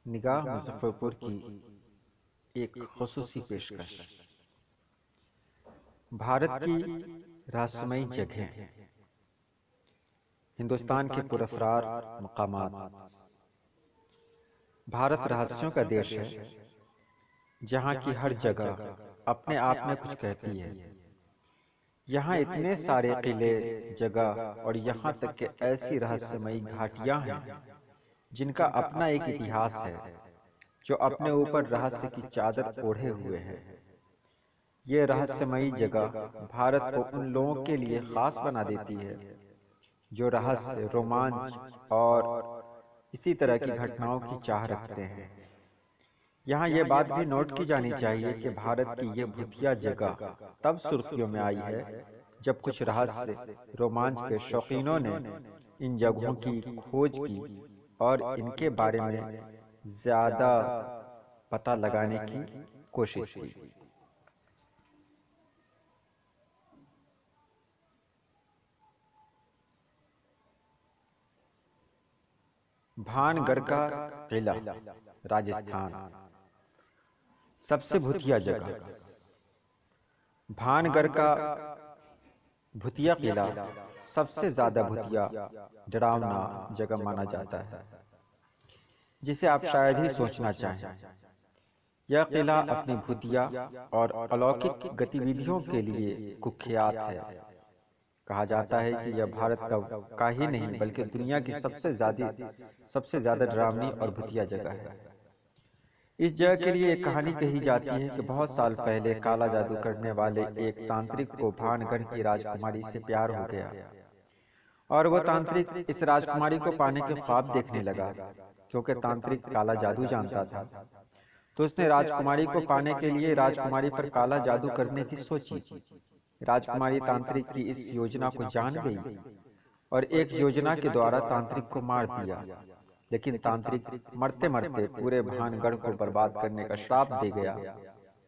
निगाह मुजफ्फरपुर की एक खुसूसी पेशकश। भारत की रहस्यमयी जगहें, हिंदुस्तान के पुरस्कार मकामात। भारत रहस्यों का देश है, जहाँ की हर जगह अपने आप में कुछ कहती है। यहाँ इतने सारे किले, जगह और यहाँ तक के ऐसी रहस्यमयी घाटियाँ हैं जिनका अपना एक इतिहास है, जो अपने ऊपर रहस्य की चादर ओढ़े हुए है। ये रहस्यमयी जगह भारत को उन लोगों के लिए खास बना देती है जो रहस्य, रोमांच और इसी तरह की घटनाओं की चाह रखते हैं। यहाँ ये बात भी नोट की जानी चाहिए कि भारत की ये भूतिया जगह तब सुर्खियों में आई है जब कुछ रहस्य, रोमांच के शौकीनों ने इन जगहों की खोज की और इनके बारे में ज्यादा पता लगाने की कोशिश की। भानगढ़ का किला, राजस्थान। सबसे भूतिया जगह भानगढ़ का भूतिया किला सबसे ज्यादा भूतिया, डरावना जगह माना जाता है, जिसे आप शायद ही सोचना चाहें। यह किला अपनी भूतिया और अलौकिक गतिविधियों के लिए कुख्यात है। कहा जाता है कि यह भारत का ही नहीं बल्कि दुनिया की सबसे ज्यादा डरावनी और भूतिया जगह है। इस जगह के लिए एक कहानी कही जाती है कि बहुत साल पहले काला जादू करने वाले एक तांत्रिक को भानगढ़ की राजकुमारी से प्यार हो गया और वह तांत्रिक इस राजकुमारी को पाने के ख्वाब देखने लगा। क्योंकि तांत्रिक काला जादू जानता था, तो उसने राजकुमारी को पाने के लिए राजकुमारी पर काला जादू करने की सोची। राजकुमारी तांत्रिक की इस योजना को जान गई और एक योजना के द्वारा तांत्रिक को मार दिया। लेकिन तांत्रिक मरते मरते पूरे भानगढ़ को बर्बाद करने का श्राप दे गया,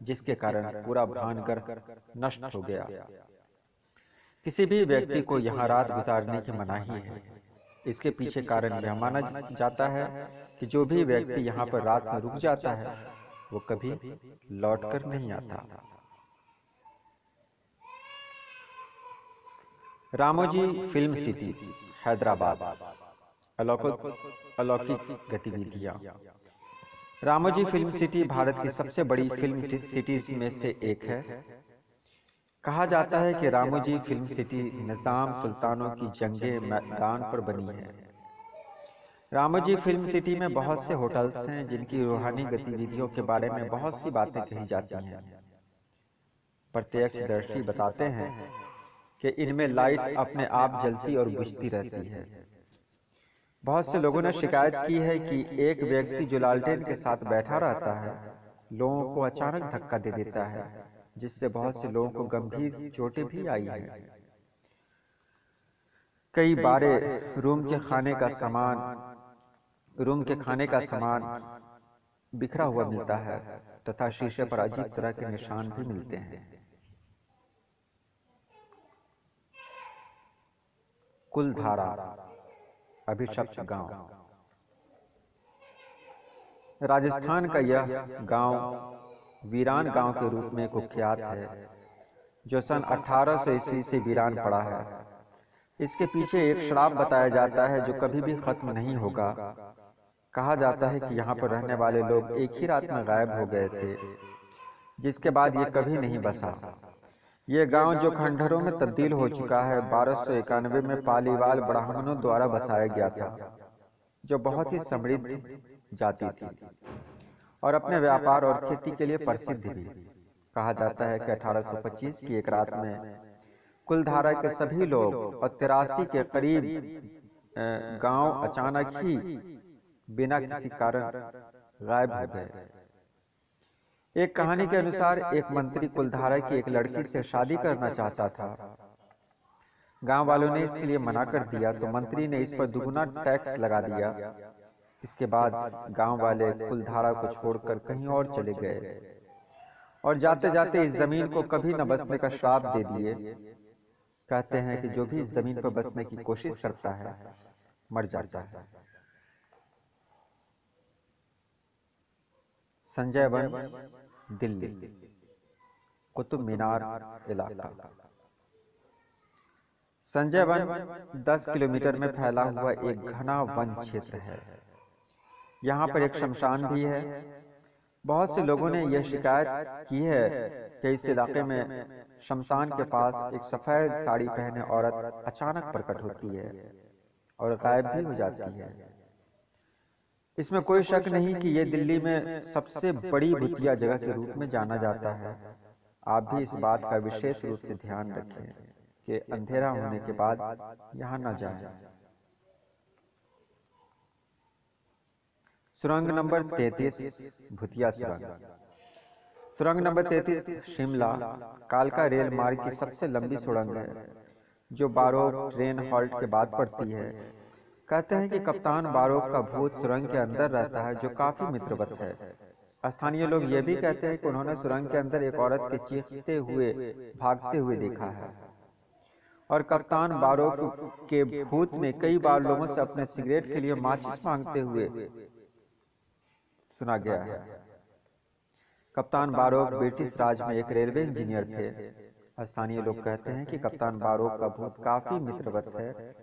जिसके कारण पूरा भानगढ़ नष्ट हो गया। किसी भी व्यक्ति को यहाँ रात गुजारने की मनाही है। इसके पीछे कारण यह माना जाता है कि जो भी व्यक्ति यहाँ पर रात में रुक जाता है वो कभी लौटकर नहीं आता। Ramoji film city, Hyderabad. अलौकिक गतिविधियां। रामोजी फिल्म सिटी भारत की सबसे बड़ी फिल्म सिटीज में से एक है। कहा जाता है कि रामोजी फिल्म सिटी निजाम सुल्तानों की जंगे मैदान पर बनी है। रामोजी फिल्म सिटी में बहुत से होटल्स हैं जिनकी रूहानी गतिविधियों के बारे में बहुत सी बातें कही जाती हैं। प्रत्यक्षदर्शी बताते हैं कि इनमें लाइट अपने आप जलती और बुझती रहती है। बहुत से लोगों ने शिकायत की है कि एक व्यक्ति जो लालटेन के साथ बैठा रहता है, लोगों को अचानक धक्का दे देता है, जिससे बहुत से लोगों को गंभीर चोटें भी आई हैं। कई बारे रूम के खाने का सामान बिखरा हुआ मिलता है तथा शीशे पर अजीब तरह के निशान भी मिलते हैं। कुलधारा, अभिशप्त गांव। राजस्थान का यह गांव वीरान गांव के रूप में कुख्यात है, जो सन 1800 ईस्वी से वीरान पड़ा है। इसके पीछे एक श्राप बताया जाता है जो कभी भी खत्म नहीं होगा। कहा जाता है कि यहाँ पर रहने वाले लोग एक ही रात में गायब हो गए थे, जिसके बाद ये कभी नहीं बसा। ये गांव जो खंडहरों में तब्दील हो चुका है, 1291 में पालीवाल ब्राह्मणों द्वारा बसाया गया था, जो बहुत ही समृद्ध जाति थी और अपने व्यापार और खेती के लिए प्रसिद्ध भी। कहा जाता है कि 1825 की एक रात में कुलधारा के सभी लोग और 83 के करीब गांव अचानक ही बिना किसी कारण गायब हो गए। एक कहानी के अनुसार एक मंत्री कुलधारा की एक लड़की से शादी करना चाहता था। गांव वालों ने इसके लिए मना कर दिया, तो मंत्री ने इस पर दुगुना टैक्स लगा दिया। इसके बाद गांव वाले कुलधारा को छोड़कर कहीं और चले गए और जाते जाते इस जमीन को कभी न बसने का श्राप दे दिए। कहते हैं कि जो भी इस जमीन पर बसने की कोशिश करता है मर जाता है। संजय वन, दिल्ली। कुतुब मीनार इलाका। संजय वन 10 किलोमीटर में फैला हुआ एक घना वन क्षेत्र है। यहाँ पर एक शमशान भी है। बहुत से लोगों ने यह शिकायत की है कि इस इलाके में शमशान के पास एक सफेद साड़ी पहने औरत अचानक प्रकट होती है और गायब भी हो जाती है। इसमें कोई शक नहीं कि यह दिल्ली में सबसे बड़ी भूतिया जगह के रूप में जाना जाता है। आप भी इस बात का विशेष रूप से ध्यान रखें कि अंधेरा होने के बाद यहाँ न जाएं। सुरंग नंबर 33, भूतिया सुरंग। सुरंग नंबर 33 शिमला कालका रेल मार्ग की सबसे लंबी सुरंग है, जो बारोक ट्रेन हॉल्ट के बाद पड़ती है। कहते हैं कि कप्तान बारोक का भूत सुरंग के अंदर रहता है, जो काफी मित्रवत है। स्थानीय लोग ये भी कहते हैं कि उन्होंने सुरंग के अंदर एक औरत के चीखते हुए भागते हुए देखा है। और कप्तान बारोक के भूत ने कई बार लोगों से अपने सिगरेट के लिए माचिस मांगते हुए सुना गया है। कप्तान बारोक ब्रिटिश राज में एक रेलवे इंजीनियर थे। स्थानीय लोग कहते हैं कि कप्तान बारोक का भूत काफी मित्रवत है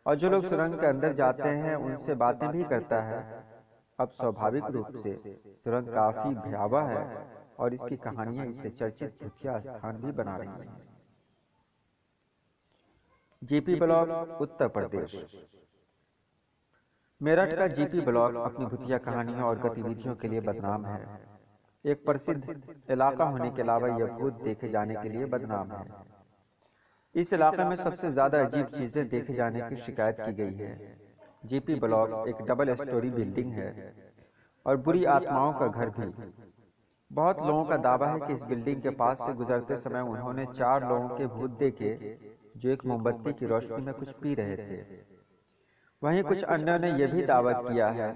और जो लोग सुरंग के अंदर जाते हैं उनसे बातें भी करता है। अब स्वाभाविक रूप से सुरंग काफी भयावह है और इसकी कहानियां इसे चर्चित भूतिया स्थान भी बना रही हैं। GP block, Uttar Pradesh. मेरठ का जीपी ब्लॉक अपनी भूतिया कहानियों और गतिविधियों के लिए बदनाम है। एक प्रसिद्ध इलाका होने के अलावा यह भूत देखे जाने के लिए बदनाम है। इस इलाके में सबसे ज्यादा अजीब चीजें देखे जाने की शिकायत की गई है। जीपी ब्लॉक एक डबल स्टोरी बिल्डिंग है और बुरी आत्माओं का घर भी। बहुत लोगों का दावा है कि इस बिल्डिंग के पास से गुजरते समय उन्होंने 4 लोगों के भूत देखे, जो एक मोमबत्ती की रोशनी में कुछ पी रहे थे। वहीं कुछ अन्यों ने यह भी दावा किया है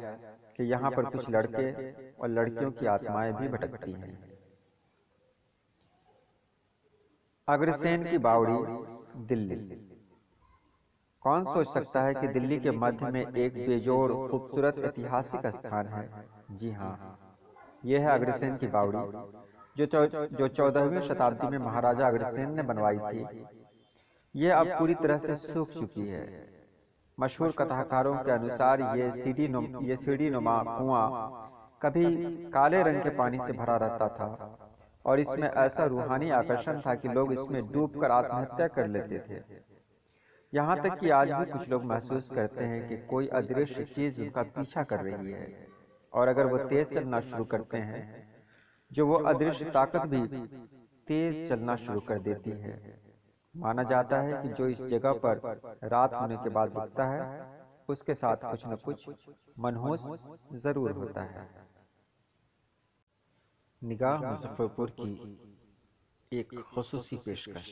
कि यहाँ पर कुछ लड़के और लड़कियों की आत्माएं भी भटकती हैं। अग्रसेन की बावड़ी, दिल्ली। कौन सोच सकता है कि दिल्ली के मध्य में एक बेजोड़ खूबसूरत ऐतिहासिक स्थान है। जी हाँ, यह है अग्रसेन की बावड़ी, जो 14वीं शताब्दी में महाराजा अग्रसेन ने बनवाई थी। यह अब पूरी तरह से सूख चुकी है। मशहूर कथाकारों के अनुसार ये सीढ़ी नुमा कुआं कभी काले रंग के पानी से भरा रहता था और इसमें ऐसा रूहानी आकर्षण था कि लोग इसमें डूबकर आत्महत्या कर लेते थे। यहाँ तक कि आज भी कुछ लोग महसूस करते हैं कि कोई अदृश्य चीज उनका पीछा कर रही है, और अगर वो तेज चलना शुरू करते हैं, जो वो अदृश्य ताकत भी तेज चलना शुरू कर देती है। माना जाता है कि जो इस जगह पर रात होने के बाद रुकता है, उसके साथ कुछ न कुछ मनहूस जरूर होता है। निगाह मुजफ्फरपुर की एक खुसूसी पेशकश।